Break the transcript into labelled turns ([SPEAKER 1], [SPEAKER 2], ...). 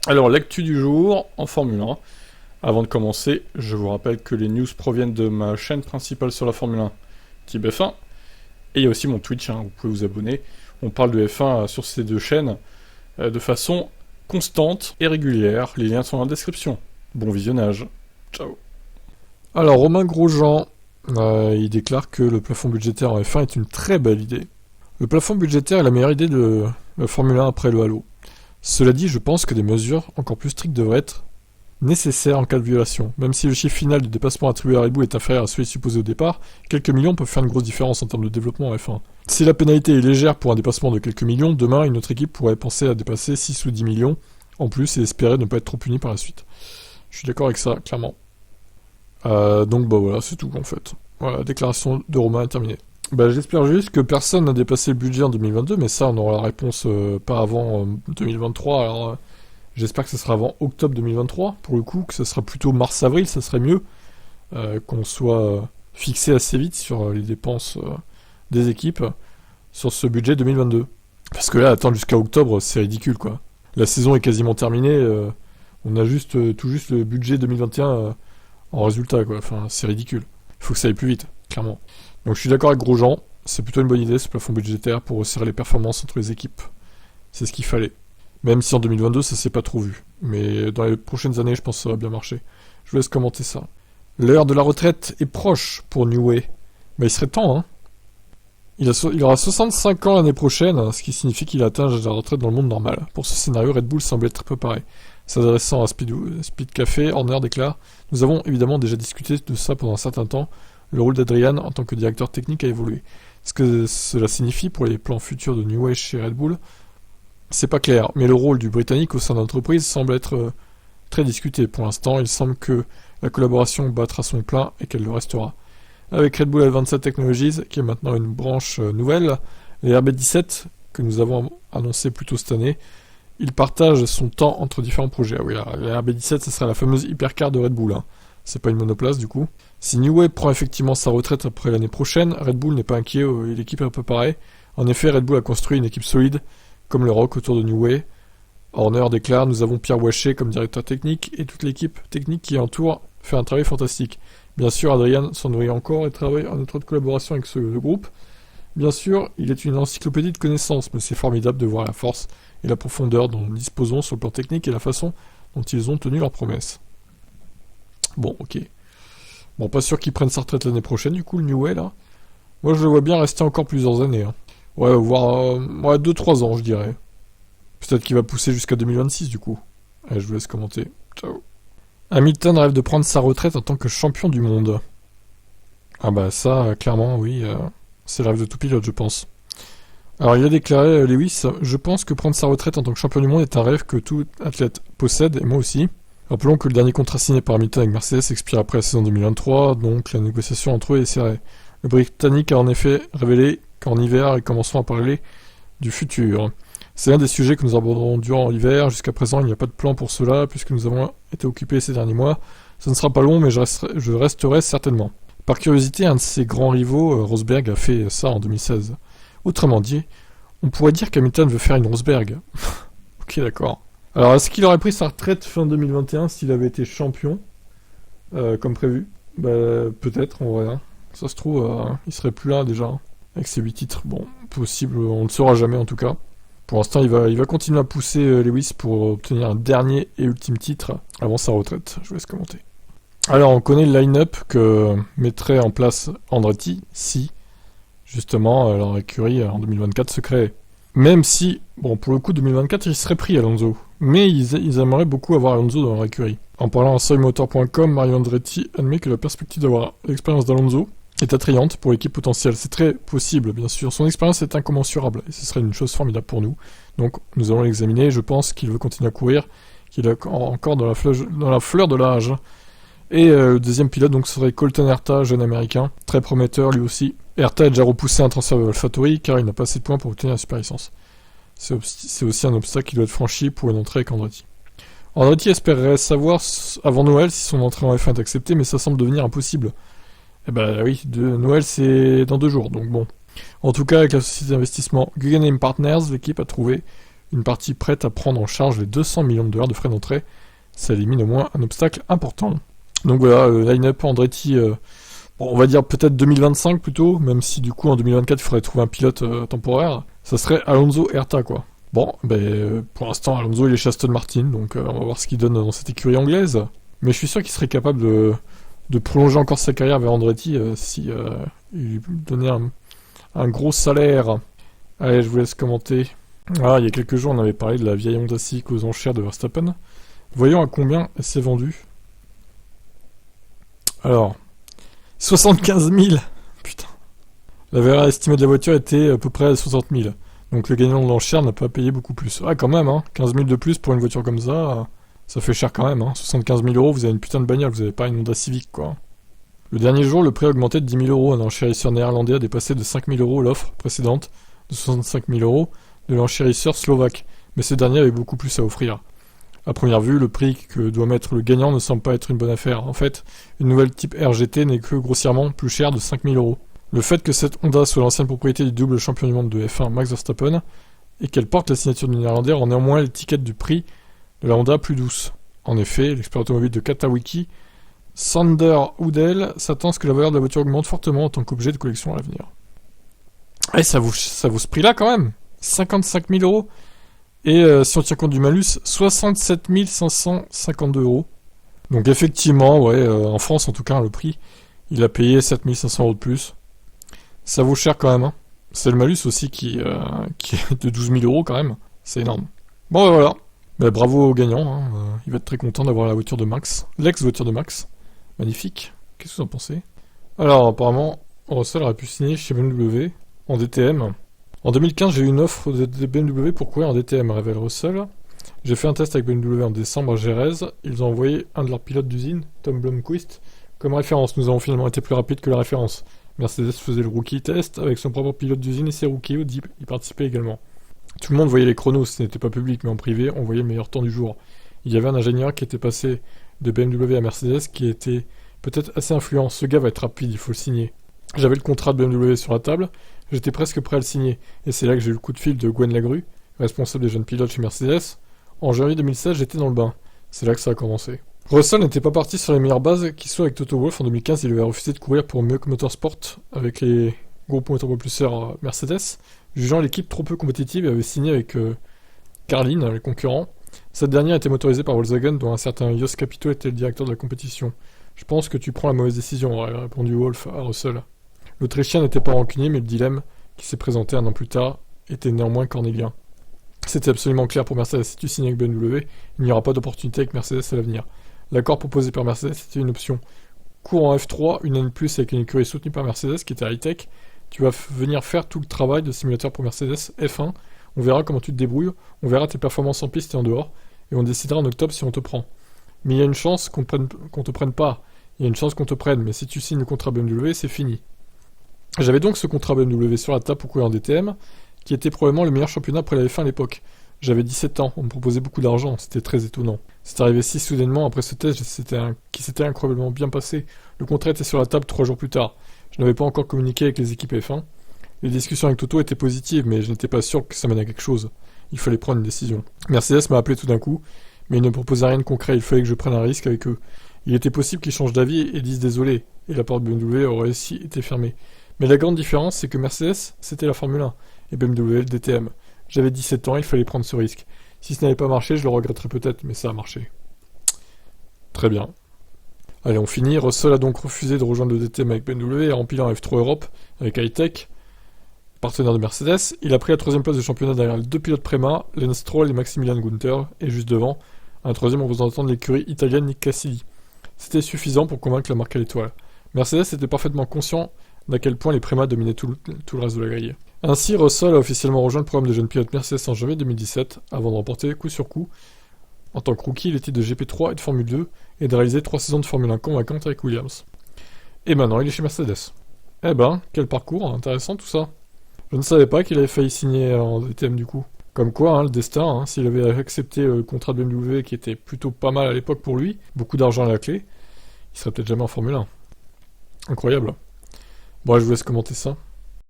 [SPEAKER 1] Alors, l'actu du jour en Formule 1. Avant de commencer, je vous rappelle que les news proviennent de ma chaîne principale sur la Formule 1, Type F1. Et il y a aussi mon Twitch, vous pouvez vous abonner. On parle de F1 sur ces deux chaînes de façon constante et régulière. Les liens sont dans la description. Bon visionnage. Ciao. Alors, Romain Grosjean, il déclare que le plafond budgétaire en F1 est une très belle idée. Le plafond budgétaire est la meilleure idée de la Formule 1 après le Halo. Cela dit, je pense que des mesures encore plus strictes devraient être nécessaires en cas de violation. Même si le chiffre final du dépassement attribué à Red Bull est inférieur à celui supposé au départ, quelques millions peuvent faire une grosse différence en termes de développement en F1. Si la pénalité est légère pour un dépassement de quelques millions, demain une autre équipe pourrait penser à dépasser 6 ou 10 millions en plus et espérer ne pas être trop punie par la suite. Je suis d'accord avec ça, clairement. Donc voilà, c'est tout en fait. Voilà, la déclaration de Romain est terminée. J'espère juste que personne n'a dépassé le budget en 2022, mais ça on aura la réponse pas avant 2023, alors j'espère que ce sera avant octobre 2023, pour le coup, que ce sera plutôt mars-avril, ça serait mieux, qu'on soit fixé assez vite sur les dépenses des équipes sur ce budget 2022. Parce que là, attendre jusqu'à octobre, c'est ridicule quoi. La saison est quasiment terminée, on a tout juste le budget 2021 en résultat quoi, enfin c'est ridicule. Il faut que ça aille plus vite, clairement. Donc je suis d'accord avec Grosjean, c'est plutôt une bonne idée ce plafond budgétaire pour resserrer les performances entre les équipes. C'est ce qu'il fallait. Même si en 2022 ça s'est pas trop vu. Mais dans les prochaines années je pense que ça va bien marcher. Je vous laisse commenter ça. L'heure de la retraite est proche pour New Way. Il serait temps, hein. Il aura 65 ans l'année prochaine, ce qui signifie qu'il atteint l'âge de la retraite dans le monde normal. Pour ce scénario, Red Bull semble être préparé. S'adressant à Speed Café, Horner déclare « Nous avons évidemment déjà discuté de ça pendant un certain temps. Le rôle d'Adrian en tant que directeur technique a évolué. Ce que cela signifie pour les plans futurs de New Way chez Red Bull, c'est pas clair, mais le rôle du Britannique au sein de l'entreprise semble être très discuté. Pour l'instant, il semble que la collaboration battra son plein et qu'elle le restera. Avec Red Bull Advanced Technologies, qui est maintenant une branche nouvelle, les RB17, que nous avons annoncé plus tôt cette année, il partage son temps entre différents projets. Ah oui, les RB17, ce sera la fameuse hypercar de Red Bull, hein. C'est pas une monoplace du coup. Si New Way prend effectivement sa retraite après l'année prochaine, Red Bull n'est pas inquiet et l'équipe est préparée. En effet, Red Bull a construit une équipe solide, comme le rock autour de New Way. Horner déclare « Nous avons Pierre Waché comme directeur technique et toute l'équipe technique qui entoure fait un travail fantastique. Bien sûr, Adrian s'en nourrit encore et travaille en étroite collaboration avec le groupe. Bien sûr, il est une encyclopédie de connaissances, mais c'est formidable de voir la force et la profondeur dont nous disposons sur le plan technique et la façon dont ils ont tenu leurs promesses. » Bon, ok. Bon, pas sûr qu'il prenne sa retraite l'année prochaine, du coup, le New Way, là. Moi, je le vois bien rester encore plusieurs années. Hein. Ouais, voire 2-3 ans, je dirais. Peut-être qu'il va pousser jusqu'à 2026, du coup. Allez, je vous laisse commenter. Ciao. Hamilton rêve de prendre sa retraite en tant que champion du monde. Ah ça, clairement, oui. C'est le rêve de tout pilote, je pense. Alors, il a déclaré, Lewis, « Je pense que prendre sa retraite en tant que champion du monde est un rêve que tout athlète possède, et moi aussi. » Rappelons que le dernier contrat signé par Hamilton avec Mercedes expire après la saison 2023, donc la négociation entre eux est serrée. Le Britannique a en effet révélé qu'en hiver, ils commenceront à parler du futur. C'est l'un des sujets que nous aborderons durant l'hiver. Jusqu'à présent, il n'y a pas de plan pour cela, puisque nous avons été occupés ces derniers mois. Ce ne sera pas long, mais je resterai certainement. Par curiosité, un de ses grands rivaux, Rosberg, a fait ça en 2016. Autrement dit, on pourrait dire qu'Hamilton veut faire une Rosberg. Ok, d'accord. Alors, est-ce qu'il aurait pris sa retraite fin 2021 s'il avait été champion, comme prévu? Peut-être, en vrai. Hein. Ça se trouve, il serait plus là, déjà, hein, avec ses 8 titres. Bon, possible, on ne le saura jamais, en tout cas. Pour l'instant, il va continuer à pousser Lewis pour obtenir un dernier et ultime titre avant sa retraite. Je vous laisse commenter. Alors, on connaît le line-up que mettrait en place Andretti si, justement, leur écurie en 2024 se créait. Même si, bon, pour le coup, 2024, il serait pris Alonso. Mais ils aimeraient beaucoup avoir Alonso dans leur écurie. En parlant à SoyMotor.com, Mario Andretti admet que la perspective d'avoir l'expérience d'Alonso est attrayante pour l'équipe potentielle. C'est très possible, bien sûr. Son expérience est incommensurable et ce serait une chose formidable pour nous. Donc, nous allons l'examiner. Je pense qu'il veut continuer à courir, qu'il est encore dans la fleur de l'âge. Et le deuxième pilote, donc, serait Colton Herta, jeune américain, très prometteur lui aussi. Herta a déjà repoussé un transfert de AlphaTauri car il n'a pas assez de points pour obtenir la super licence. C'est aussi un obstacle qui doit être franchi pour une entrée avec Andretti. Andretti espérerait savoir avant Noël si son entrée en F1 est acceptée, mais ça semble devenir impossible. Oui, Noël c'est dans 2 jours, donc bon. En tout cas, avec la société d'investissement Guggenheim Partners, l'équipe a trouvé une partie prête à prendre en charge les 200 millions de dollars de frais d'entrée. Ça élimine au moins un obstacle important. Donc voilà, le line-up Andretti, bon, on va dire peut-être 2025 plutôt, même si du coup en 2024 il faudrait trouver un pilote temporaire. Ça serait Alonso Herta quoi. Bon, pour l'instant Alonso il est chez Aston Martin, donc on va voir ce qu'il donne dans cette écurie anglaise. Mais je suis sûr qu'il serait capable de prolonger encore sa carrière vers Andretti si il lui donnait un gros salaire. Allez, je vous laisse commenter. Ah, il y a quelques jours on avait parlé de la vieille Honda Civic aux enchères de Verstappen. Voyons à combien elle s'est vendue. Alors, 75 000. Putain. La valeur estimée de la voiture était à peu près à 60 000. Donc le gagnant de l'enchère n'a pas payé beaucoup plus. Ah quand même, hein. 15 000 de plus pour une voiture comme ça fait cher quand même. Hein. 75 000 euros, vous avez une putain de bagnole, vous avez pas une Honda Civic quoi. Le dernier jour, le prix a augmenté de 10 000 euros. Un enchérisseur néerlandais a dépassé de 5 000 euros l'offre précédente de 65 000 euros de l'enchérisseur slovaque. Mais ce dernier avait beaucoup plus à offrir. À première vue, le prix que doit mettre le gagnant ne semble pas être une bonne affaire. En fait, une nouvelle type RGT n'est que grossièrement plus chère de 5 000 euros. Le fait que cette Honda soit l'ancienne propriété du double champion du monde de F1 Max Verstappen et qu'elle porte la signature du néerlandais rend néanmoins l'étiquette du prix de la Honda plus douce. En effet, l'expert automobile de Katawiki, Sander Houdel, s'attend à ce que la valeur de la voiture augmente fortement en tant qu'objet de collection à l'avenir. Et ça vaut ce prix-là quand même, 55 000 euros. Et si on tient compte du malus, 67 552 euros. Donc effectivement, ouais, en France en tout cas, le prix, il a payé 7 500 euros de plus. Ça vaut cher quand même. Hein. C'est le malus aussi qui est de 12 000 euros quand même. C'est énorme. Bon, voilà. Mais bravo au gagnant. Hein. Il va être très content d'avoir la voiture de Max. L'ex-voiture de Max. Magnifique. Qu'est-ce que vous en pensez? Alors, apparemment, Russell aurait pu signer chez BMW en DTM. En 2015, j'ai eu une offre de BMW pour courir en DTM, révèle Russell. J'ai fait un test avec BMW en décembre à Jerez. Ils ont envoyé un de leurs pilotes d'usine, Tom Blomqvist, comme référence. Nous avons finalement été plus rapides que la référence. Mercedes faisait le rookie test avec son propre pilote d'usine et ses rookies Audi y participaient également. Tout le monde voyait les chronos, ce n'était pas public, mais en privé, on voyait le meilleur temps du jour. Il y avait un ingénieur qui était passé de BMW à Mercedes qui était peut-être assez influent. Ce gars va être rapide, il faut le signer. J'avais le contrat de BMW sur la table, j'étais presque prêt à le signer, et c'est là que j'ai eu le coup de fil de Gwen Lagrue, responsable des jeunes pilotes chez Mercedes. En janvier 2016, j'étais dans le bain. C'est là que ça a commencé. Russell n'était pas parti sur les meilleures bases qui soient avec Toto Wolff. En 2015, il avait refusé de courir pour Muck Motorsport avec les groupes motopropulseurs Mercedes, jugeant l'équipe trop peu compétitive et avait signé avec Carlin, les concurrents. Cette dernière était motorisée par Volkswagen, dont un certain Jos Capito était le directeur de la compétition. Je pense que tu prends la mauvaise décision, aurait répondu Wolff à Russell. L'Autrichien n'était pas rancunier, mais le dilemme qui s'est présenté un an plus tard était néanmoins cornélien. C'était absolument clair pour Mercedes, si tu signes avec BMW, il n'y aura pas d'opportunité avec Mercedes à l'avenir. L'accord proposé par Mercedes était une option. Cours en F3, une année de plus avec une écurie soutenue par Mercedes qui était high-tech, tu vas venir faire tout le travail de simulateur pour Mercedes F1, on verra comment tu te débrouilles, on verra tes performances en piste et en dehors, et on décidera en octobre si on te prend. Mais il y a une chance qu'on te prenne pas, il y a une chance qu'on te prenne, mais si tu signes le contrat BMW, c'est fini. J'avais donc ce contrat BMW sur la table pour courir en DTM, qui était probablement le meilleur championnat après la F1 à l'époque. J'avais 17 ans, on me proposait beaucoup d'argent, c'était très étonnant. C'est arrivé si soudainement après ce test qui s'était incroyablement bien passé. Le contrat était sur la table 3 jours plus tard. Je n'avais pas encore communiqué avec les équipes F1. Les discussions avec Toto étaient positives, mais je n'étais pas sûr que ça mène à quelque chose. Il fallait prendre une décision. Mercedes m'a appelé tout d'un coup, mais il ne proposait rien de concret, il fallait que je prenne un risque avec eux. Il était possible qu'ils changent d'avis et disent désolé, et la porte BMW aurait aussi été fermée. Mais la grande différence, c'est que Mercedes, c'était la Formule 1, et BMW, le DTM. J'avais 17 ans, il fallait prendre ce risque. Si ce n'avait pas marché, je le regretterais peut-être, mais ça a marché. Très bien. Allez, on finit. Russell a donc refusé de rejoindre le DTM avec BMW et rempli en F3 Europe avec Hightech, partenaire de Mercedes. Il a pris la 3ème place du championnat derrière les 2 pilotes Prema, Lance Stroll et Maximilian Günther, et juste devant, un 3ème représentant de l'écurie italienne Nick Cassidy. C'était suffisant pour convaincre la marque à l'étoile. Mercedes était parfaitement conscient d'à quel point les Prema dominaient tout le reste de la grille. Ainsi, Russell a officiellement rejoint le programme de jeunes pilotes Mercedes en janvier 2017, avant de remporter coup sur coup, en tant que rookie, les titres de GP3 et de Formule 2, et de réaliser 3 saisons de Formule 1 convaincantes avec Williams. Et maintenant, il est chez Mercedes. Eh ben, quel parcours, intéressant tout ça. Je ne savais pas qu'il avait failli signer en DTM du coup. Comme quoi, le destin, s'il avait accepté le contrat de BMW qui était plutôt pas mal à l'époque pour lui, beaucoup d'argent à la clé, il serait peut-être jamais en Formule 1. Incroyable. Bon, je vous laisse commenter ça.